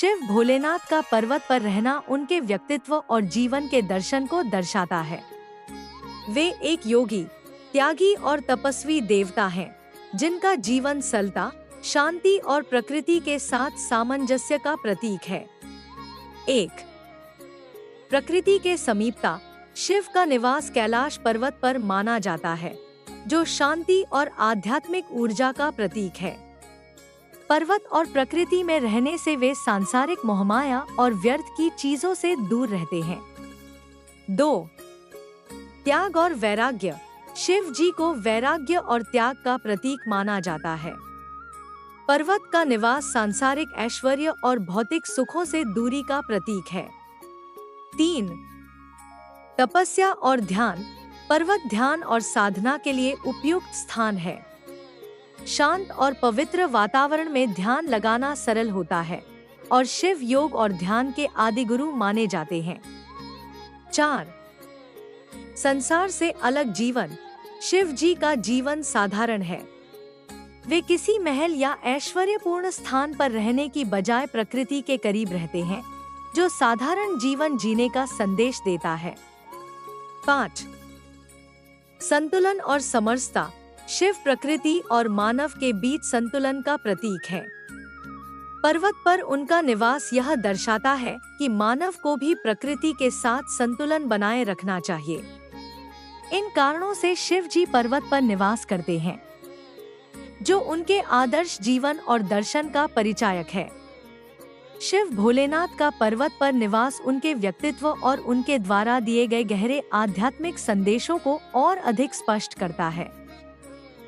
शिव भोलेनाथ का पर्वत पर रहना उनके व्यक्तित्व और जीवन के दर्शन को दर्शाता है। वे एक योगी, त्यागी और तपस्वी देवता हैं, जिनका जीवन सरलता, शांति और प्रकृति के साथ सामंजस्य का प्रतीक है। एक, प्रकृति के समीपता। शिव का निवास कैलाश पर्वत पर माना जाता है, जो शांति और आध्यात्मिक ऊर्जा का प्रतीक है। पर्वत और प्रकृति में रहने से वे सांसारिक मोहमाया और व्यर्थ की चीजों से दूर रहते हैं। 2, त्याग और वैराग्य। शिव जी को वैराग्य और त्याग का प्रतीक माना जाता है। पर्वत का निवास सांसारिक ऐश्वर्य और भौतिक सुखों से दूरी का प्रतीक है। 3, तपस्या और ध्यान। पर्वत ध्यान और साधना के लिए उपयुक्त स्थान है। शांत और पवित्र वातावरण में ध्यान लगाना सरल होता है और शिव योग और ध्यान के आदि गुरु माने जाते हैं। 4, संसार से अलग जीवन। शिव जी का जीवन साधारण है। वे किसी महल या ऐश्वर्यपूर्ण स्थान पर रहने की बजाय प्रकृति के करीब रहते हैं, जो साधारण जीवन जीने का संदेश देता है। 5, संतुलन और समरसता। शिव प्रकृति और मानव के बीच संतुलन का प्रतीक है। पर्वत पर उनका निवास यह दर्शाता है कि मानव को भी प्रकृति के साथ संतुलन बनाए रखना चाहिए। इन कारणों से शिव जी पर्वत पर निवास करते हैं, जो उनके आदर्श जीवन और दर्शन का परिचायक है। शिव भोलेनाथ का पर्वत पर निवास उनके व्यक्तित्व और उनके द्वारा दिए गए गहरे आध्यात्मिक संदेशों को और अधिक स्पष्ट करता है।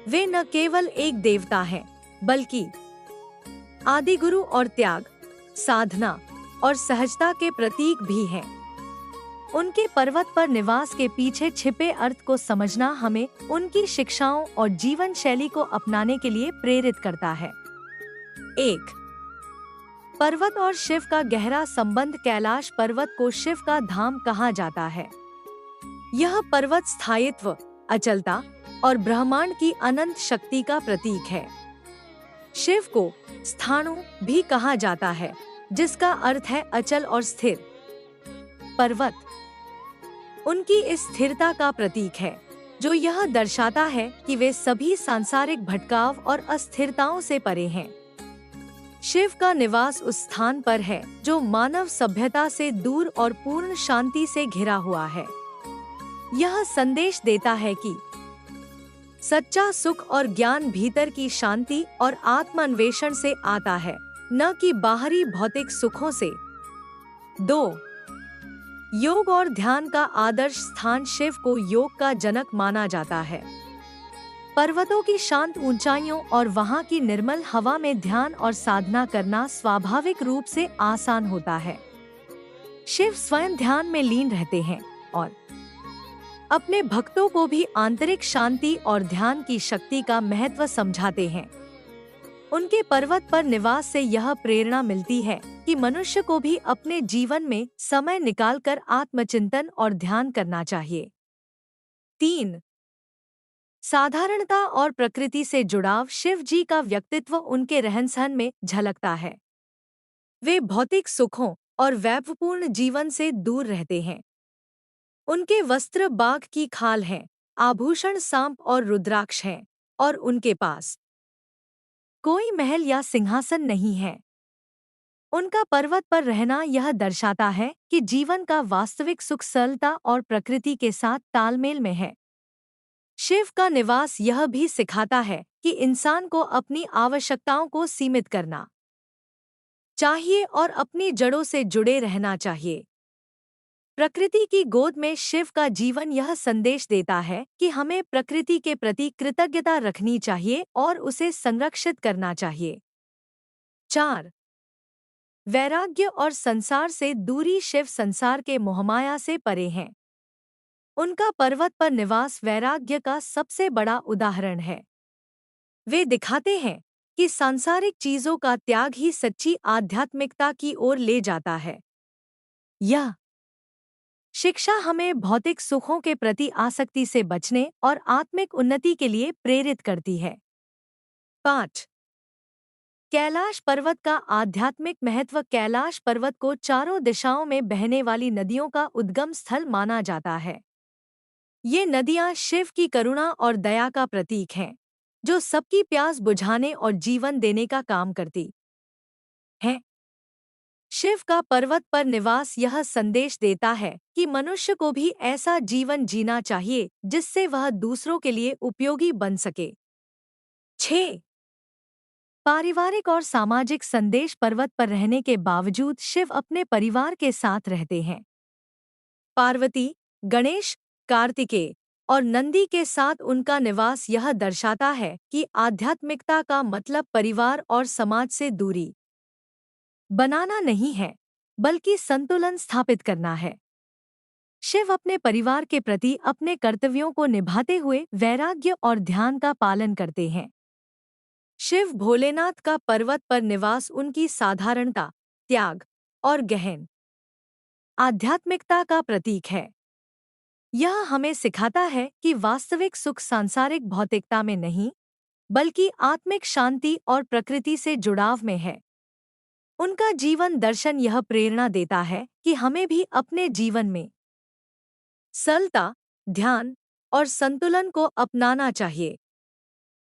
वे न केवल एक देवता हैं, बल्कि आदि गुरु और त्याग, साधना और सहजता के प्रतीक भी हैं। उनके पर्वत पर निवास के पीछे छिपे अर्थ को समझना हमें उनकी शिक्षाओं और जीवन शैली को अपनाने के लिए प्रेरित करता है। 1, पर्वत और शिव का गहरा संबंध। कैलाश पर्वत को शिव का धाम कहा जाता है। यह पर्वत स्थायित्व, अचलता और ब्रह्मांड की अनंत शक्ति का प्रतीक है। शिव को स्थाणु भी कहा जाता है, जिसका अर्थ है अचल और स्थिर। पर्वत उनकी इस स्थिरता का प्रतीक है, जो यह दर्शाता है कि वे सभी सांसारिक भटकाव और अस्थिरताओं से परे हैं। शिव का निवास उस स्थान पर है जो मानव सभ्यता से दूर और पूर्ण शांति से घिरा हुआ है। यह संदेश देता है कि सच्चा सुख और ज्ञान भीतर की शांति और आत्मान्वेषण से आता है, न कि बाहरी भौतिक सुखों से। 2, योग और ध्यान का आदर्श स्थान। शिव को योग का जनक माना जाता है। पर्वतों की शांत ऊंचाइयों और वहां की निर्मल हवा में ध्यान और साधना करना स्वाभाविक रूप से आसान होता है। शिव स्वयं ध्यान में लीन रहते हैं और अपने भक्तों को भी आंतरिक शांति और ध्यान की शक्ति का महत्व समझाते हैं। उनके पर्वत पर निवास से यह प्रेरणा मिलती है कि मनुष्य को भी अपने जीवन में समय निकालकर आत्मचिंतन और ध्यान करना चाहिए। 3, साधारणता और प्रकृति से जुड़ाव। शिव जी का व्यक्तित्व उनके रहन-सहन में झलकता है। वे भौतिक सुखों और वैभवपूर्ण जीवन से दूर रहते हैं। उनके वस्त्र बाघ की खाल हैं, आभूषण सांप और रुद्राक्ष हैं, और उनके पास कोई महल या सिंहासन नहीं है। उनका पर्वत पर रहना यह दर्शाता है कि जीवन का वास्तविक सुख सरलता और प्रकृति के साथ तालमेल में है। शिव का निवास यह भी सिखाता है कि इंसान को अपनी आवश्यकताओं को सीमित करना चाहिए और अपनी जड़ों से जुड़े रहना चाहिए। प्रकृति की गोद में शिव का जीवन यह संदेश देता है कि हमें प्रकृति के प्रति कृतज्ञता रखनी चाहिए और उसे संरक्षित करना चाहिए। 4, वैराग्य और संसार से दूरी। शिव संसार के मोहमाया से परे हैं। उनका पर्वत पर निवास वैराग्य का सबसे बड़ा उदाहरण है। वे दिखाते हैं कि सांसारिक चीजों का त्याग ही सच्ची आध्यात्मिकता की ओर ले जाता है। यह शिक्षा हमें भौतिक सुखों के प्रति आसक्ति से बचने और आत्मिक उन्नति के लिए प्रेरित करती है। 5, कैलाश पर्वत का आध्यात्मिक महत्व। कैलाश पर्वत को चारों दिशाओं में बहने वाली नदियों का उद्गम स्थल माना जाता है। ये नदियां शिव की करुणा और दया का प्रतीक हैं, जो सबकी प्यास बुझाने और जीवन देने का काम करती हैं। शिव का पर्वत पर निवास यह संदेश देता है कि मनुष्य को भी ऐसा जीवन जीना चाहिए जिससे वह दूसरों के लिए उपयोगी बन सके। 6. पारिवारिक और सामाजिक संदेश। पर्वत पर रहने के बावजूद शिव अपने परिवार के साथ रहते हैं। पार्वती, गणेश, कार्तिकेय और नंदी के साथ उनका निवास यह दर्शाता है कि आध्यात्मिकता का मतलब परिवार और समाज से दूरी बनाना नहीं है, बल्कि संतुलन स्थापित करना है। शिव अपने परिवार के प्रति अपने कर्तव्यों को निभाते हुए वैराग्य और ध्यान का पालन करते हैं। शिव भोलेनाथ का पर्वत पर निवास उनकी साधारणता, त्याग और गहन आध्यात्मिकता का प्रतीक है। यह हमें सिखाता है कि वास्तविक सुख सांसारिक भौतिकता में नहीं, बल्कि आत्मिक शांति और प्रकृति से जुड़ाव में है। उनका जीवन दर्शन यह प्रेरणा देता है कि हमें भी अपने जीवन में सरलता, ध्यान और संतुलन को अपनाना चाहिए।